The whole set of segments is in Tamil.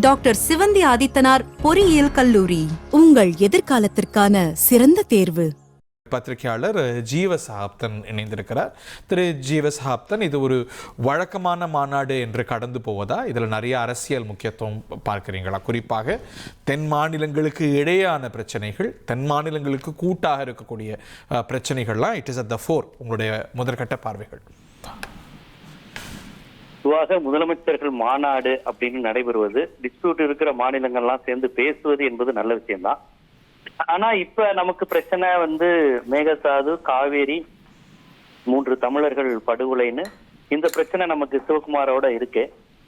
டாக்டர் சிவந்தி ஆதித்தனார் பொறியியல் கல்லூரி உங்கள் எதிர்காலத்திற்கான சிறந்த தேர்வு. பத்திரிகையாளர் ஜீவசகாப்தன் இணைந்திருக்கிறார். திரு ஜீவசகாப்தன், இது ஒரு வழக்கமான மாநாடு என்று கடந்து போவதா? இதில் நிறைய அரசியல் முக்கியத்துவம் பார்க்குறீங்களா? குறிப்பாக தென் மாநிலங்களுக்கு இடையேயான பிரச்சனைகள், தென் மாநிலங்களுக்கு கூட்டாக இருக்கக்கூடிய பிரச்சனைகள்லாம் it is at the four. உங்களுடைய முதற்கட்ட பார்வைகள். பொதுவாக முதலமைச்சர்கள் மாநாடு அப்படின்னு நடைபெறுவது, டிஸ்பியூட் இருக்கிற மாநிலங்கள்லாம் சேர்ந்து பேசுவது என்பது நல்ல விஷயம்தான். ஆனா இப்ப நமக்கு பிரச்சனை மேகதாது, காவேரி, 3 தமிழர்கள் படுகொலைன்னு இந்த பிரச்சனை நமக்கு சிவகுமாரோட இருக்கு.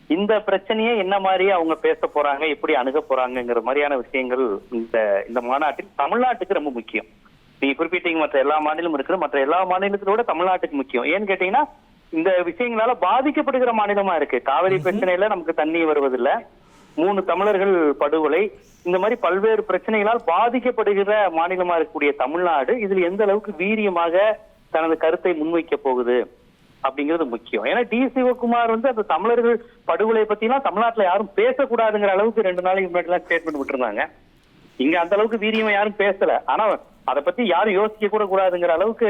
இந்த பிரச்சனையை என்ன மாதிரி அவங்க பேச போறாங்க, எப்படி அணுக போறாங்கிற மாதிரியான விஷயங்கள் இந்த மாநாட்டில் தமிழ்நாட்டுக்கு ரொம்ப முக்கியம். நீங்க குறிப்பிட்டீங்க மற்ற எல்லா மாநிலமும் இருக்குது, மற்ற எல்லா மாநிலத்தோட தமிழ்நாட்டுக்கு முக்கியம். ஏன்னு கேட்டீங்கன்னா இந்த விஷயங்களால பாதிக்கப்படுகிற மாநிலமா இருக்கு. காவிரி பிரச்சனையில நமக்கு தண்ணி வருவதில்லை, 3 தமிழர்கள் படுகொலை, இந்த மாதிரி பல்வேறு பிரச்சனைகளால் பாதிக்கப்படுகிற மாநிலமா இருக்கக்கூடிய தமிழ்நாடு இதில் எந்த அளவுக்கு வீரியமாக தனது கருத்தை முன்வைக்க போகுது அப்படிங்கிறது முக்கியம். ஏன்னா டி சிவகுமார் அந்த தமிழர்கள் படுகொலை பத்தி எல்லாம் தமிழ்நாட்டுல யாரும் பேசக்கூடாதுங்கிற அளவுக்கு 2 நாளைக்கு முன்னாடி எல்லாம் ஸ்டேட்மெண்ட் விட்டுருந்தாங்க. இங்க அந்த அளவுக்கு வீரியமா யாரும் பேசல, ஆனா அதை பத்தி யாரும் யோசிக்க கூட கூடாதுங்கிற அளவுக்கு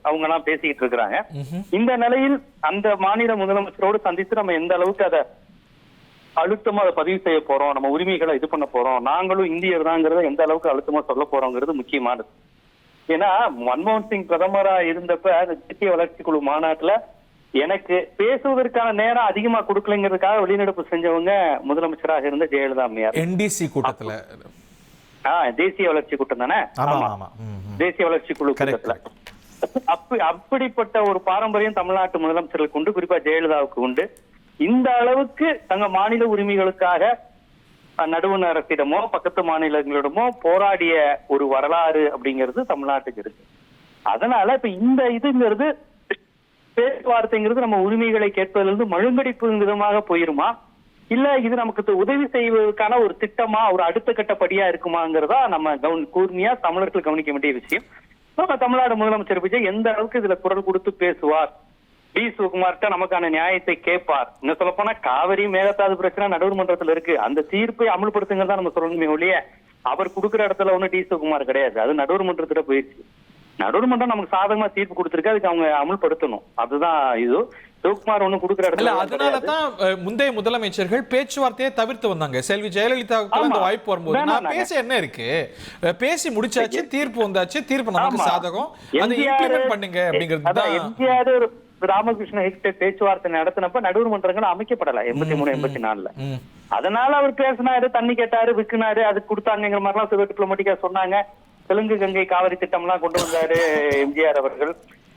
அவங்க எல்லாம் பேசிக்கிட்டு இருக்கிறாங்க. இந்த நிலையில் அந்த மாநில முதலமைச்சரோடு சந்தித்து நம்ம எந்த அளவுக்கு அதை அழுத்தமா அதை பதிவு செய்ய போறோம், நம்ம உரிமைகளை இது பண்ண போறோம், நாங்களும் இந்தியர் தாங்கிறத எந்த அளவுக்கு அழுத்தமா சொல்ல போறோங்கிறது முக்கியமானது. ஏன்னா மன்மோகன் சிங் பிரதமரா இருந்தப்ப அந்த தேசிய வளர்ச்சி குழு மாநாட்டுல எனக்கு பேசுவதற்கான நேரம் அதிகமா கொடுக்கலைங்கிறதுக்காக வெளிநடப்பு செஞ்சவங்க முதலமைச்சராக இருந்த ஜெயலலிதா அம்மையார். NDC கூட்டத்துல, தேசிய வளர்ச்சி கூட்டம் தானே, தேசிய வளர்ச்சி குழு கூட்டத்துல அப்படிப்பட்ட ஒரு பாரம்பரியம் தமிழ்நாட்டு முதலமைச்சர்களுக்கு உண்டு, குறிப்பா ஜெயலலிதாவுக்கு உண்டு. இந்த அளவுக்கு தங்க மாநில உரிமைகளுக்காக நடுவண் அரசிடமோ பக்கத்து மாநிலங்களிடமோ போராடிய ஒரு வரலாறு அப்படிங்கிறது தமிழ்நாட்டுக்கு இருக்கு. அதனால இப்ப இந்த இதுங்கிறது பேச்சுவார்த்தைங்கிறது நம்ம உரிமைகளை கேட்பதிலிருந்து மழுங்கடிப்பு விதமாக போயிருமா, இல்ல இது நமக்கு உதவி செய்வதற்கான ஒரு திட்டமா, ஒரு அடுத்த கட்ட படியா இருக்குமாங்கிறதா நம்ம கூர்மையா தமிழர்கள் கவனிக்க வேண்டிய விஷயம். தமிழ்நாடு முதலமைச்சர் விஜய் எந்த அளவுக்கு இதுல குரல் கொடுத்து பேசுவார், டி சிவகுமார்கிட்ட நமக்கான நியாயத்தை கேட்பார். இன்னும் சொல்ல போனா காவிரி மேகதாது பிரச்சனை நடுவர் மன்றத்துல இருக்கு, அந்த தீர்ப்பை அமல்படுத்துங்கிறதா நம்ம சொல்லணுமே ஒழிய அவர் கொடுக்குற இடத்துல ஒண்ணு டி சிவகுமார் கிடையாது, அது நடுவர் மன்றத்துல போயிடுச்சு. நடுவர் மன்றம் நமக்கு சாதகமா தீர்ப்பு கொடுத்திருக்கு, அதுக்கு அவங்க அமல்படுத்தணும். அதுதான் இது. சிவகுமார் ஒண்ணு கொடுக்குற இடத்துல, அதனாலதான் முந்தைய முதலமைச்சர்கள் பேச்சுவார்த்தையை தவிர்த்து வந்தாங்க. செல்வி ஜெயலலிதாவுக்கு அந்த வாய்ப்பு வரும்போது நான் பேச என்ன இருக்கு, பேசி முடிச்சாச்சு, தீர்ப்பு வந்தாச்சு, தீர்ப்பு நமக்கு சாதகம், அதை இம்ப்ளிமெண்ட் பண்ணுங்க அப்படிங்கிறது. எம்ஜிஆர் ராமகிருஷ்ண ஹெக்டே பேச்சுவார்த்தை நடத்தினப்ப நடுவர் மன்றங்கள் அமைக்கப்படல 83 84. அதனால அவர் பேசினாரு, தண்ணி கேட்டாரு, விற்கினாரு, அதுக்கு கொடுத்தாங்கிற மாதிரி எல்லாம் டிப்ளமேட்டிக்கா சொன்னாங்க. தெலுங்கு கங்கை காவிரி திட்டம் எல்லாம் கொண்டு வந்தாரு எம்ஜிஆர் அவர்கள்.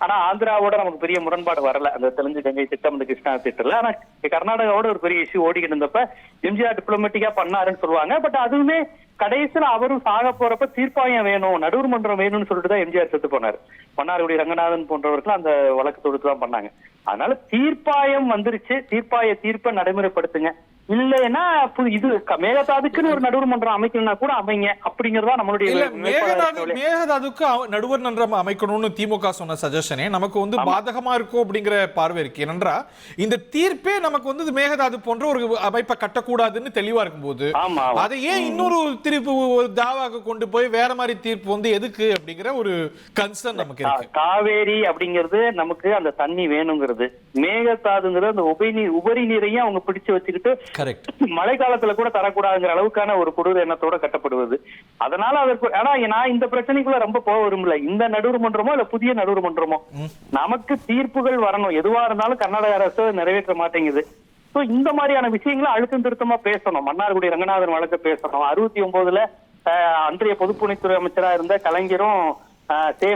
ஆனா ஆந்திராவோட நமக்கு பெரிய முரண்பாடு வரல அந்த தெலுங்கு கங்கை திட்டம், இந்த கிருஷ்ணா திட்டத்துல. ஆனா கர்நாடகாவோட ஒரு பெரிய இஷ்யூ ஓடிக்கிட்டு இருந்தப்ப எம்ஜிஆர் டிப்ளமேட்டிக்கா பண்ணாருன்னு சொல்லுவாங்க. பட் அதுவுமே கடைசியில அவரும் சாக போறப்ப தீர்ப்பாயம் வேணும், நடுவர் மன்றம் வேணும்னு சொல்லிட்டு தான் எம்ஜிஆர் செத்து போனாரு. மன்னார்குடி ரங்கநாதன் போன்றவர்கள் அந்த வழக்கு தொடுத்து தான் பண்ணாங்க. அதனால தீர்ப்பாயம் வந்துருச்சு, தீர்ப்பை நடைமுறைப்படுத்துங்க. இல்லைன்னா இது மேகதாதுக்குன்னு ஒரு நடுவர் மன்றம் அமைக்கணும்னா கூட அமைங்க அப்படிங்கறதா நம்மளுடைய. மேகதாதுக்கு நடுவர் மன்றம் அமைக்கணும்னு திமுக சொன்ன சஜஷனே நமக்கு பாதகமா இருக்கும் அப்படிங்கிற பார்வை இருக்கு. ஏனென்றா இந்த தீர்ப்பே நமக்கு மேகதாது போன்ற ஒரு அமைப்பை கட்டக்கூடாதுன்னு தெளிவா இருக்கும்போது அதை ஏன் இன்னொரு தீர்ப்பு தாவாக கொண்டு போய் வேற மாதிரி தீர்ப்பு எதுக்கு அப்படிங்கிற ஒரு கன்சர்ன் நமக்கு இருக்கு. காவேரி அப்படிங்கிறது நமக்கு அந்த தண்ணி வேணுங்கிறது, மேகதாதுங்கிறது அந்த உபரி நீரையும் அவங்க பிடிச்சு வச்சுக்கிட்டு மழை காலத்துல கூட தரக்கூடாதுங்கிற அளவுக்கான ஒரு கொடூர எண்ணத்தோட கட்டப்படுவது. அதனால அதற்கு ஆனா நான் இந்த பிரச்சனைக்குள்ள ரொம்ப போக விரும்பல. இந்த நடுவர் மன்றமோ இல்ல புதிய நடுவர் மன்றமோ நமக்கு தீர்ப்புகள் வரணும். எதுவா இருந்தாலும் கர்நாடக அரசு நிறைவேற்ற மாட்டேங்குது. இந்த மாதிரியான விஷயங்களை அழுத்தம் திருத்தமா பேசணும். மன்னார்குடி ரங்கநாதன் வழக்க பேசணும். 69ல அன்றைய பொதுப்பணித்துறை அமைச்சரா இருந்த கலைஞரும்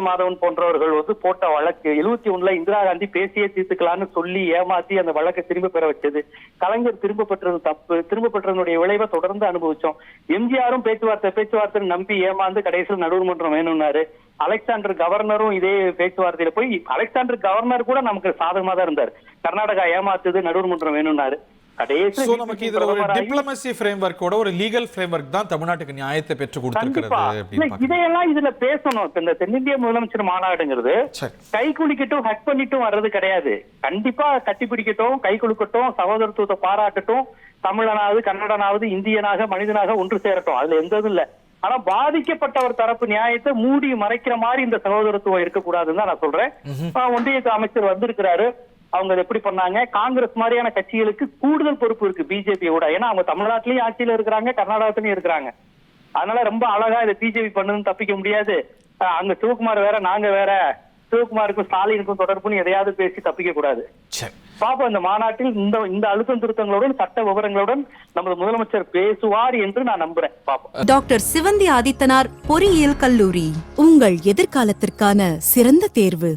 மாதவன் போன்றவர்கள் போட்ட வழக்கு 71ல இந்திரா காந்தி பேசியே தீர்த்துக்கலான்னு சொல்லி ஏமாத்தி அந்த வழக்கை திரும்ப பெற வச்சது. கலைஞர் திரும்ப பெற்றது தப்பு, திரும்ப பெற்றதனுடைய விளைவை தொடர்ந்து அனுபவிச்சோம். எம்ஜிஆரும் பேச்சுவார்த்தை நம்பி ஏமாந்து கடைசியில் நடுவர் மன்றம் வேணும்னாரு. அலெக்சாண்டர் கவர்னரும் இதே பேச்சுவார்த்தையில போய் அலெக்சாண்டர் கவர்னர் கூட நமக்கு சாதகமா தான் இருந்தார். கர்நாடகா ஏமாத்துது, நடுவர் மன்றம் வேணும்னாரு. நமக்கு இதுல ஒரு டிப்ளமசி ஃப்ரேம்வொர்க்கோட ஒரு லீகல் ஃப்ரேம்வொர்க் தான் தமிழ்நாட்டுக்கு நியாயத்தை பெற்று கொடுத்திருக்கிறது. இதையெல்லாம் இதுல பேசணும். இந்த தென்னிந்திய முதலமைச்சர் மாநாடுங்கிறது கை குலுக்கிட்டும் ஹக் பண்ணிட்டும் வர்றது கிடையாது. கண்டிப்பா கட்டி பிடிக்கட்டும், கை குலுக்கட்டும், சகோதரத்துவத்தை பாராட்டட்டும், தமிழனாவது கன்னடனாவது இந்தியனாக மனிதனாக ஒன்று சேரட்டும், அதுல எந்த இதுவும் இல்ல. ஆனா பாதிக்கப்பட்டவர் தரப்பு நியாயத்தை மூடி மறைக்கிற மாதிரி இந்த சகோதரத்துவம் இருக்கக்கூடாதுன்னு தான் நான் சொல்றேன். ஒன்றிய அமைச்சர் வந்திருக்கிறாரு, அவங்க அதை எப்படி பண்ணாங்க? காங்கிரஸ் மாதிரியான கட்சிகளுக்கு கூடுதல் பொறுப்பு இருக்கு பிஜேபியோட. ஏன்னா அவங்க தமிழ்நாட்டிலயும் ஆட்சியில இருக்கிறாங்க, கர்நாடகத்திலயும் இருக்கிறாங்க. அதனால ரொம்ப அழகா இதை பிஜேபி பண்ணுன்னு தப்பிக்க முடியாது. அங்க சிவகுமார் வேற, நாங்க வேற, சிவகுமாருக்கும் ஸ்டாலினுக்கும் தொடர்புன்னு எதையாவது பேசி தப்பிக்க கூடாது. பாப்போம், இந்த மாநாட்டில் இந்த அழுத்தம் திருத்தங்களுடன் சட்ட விவரங்களுடன் நமது முதலமைச்சர் பேசுவார் என்று நான் நம்புறேன். பாப்போம். டாக்டர் சிவந்தி ஆதித்தனார் பொறியியல் கல்லூரி, உங்கள் எதிர்காலத்திற்கான சிறந்த தேர்வு.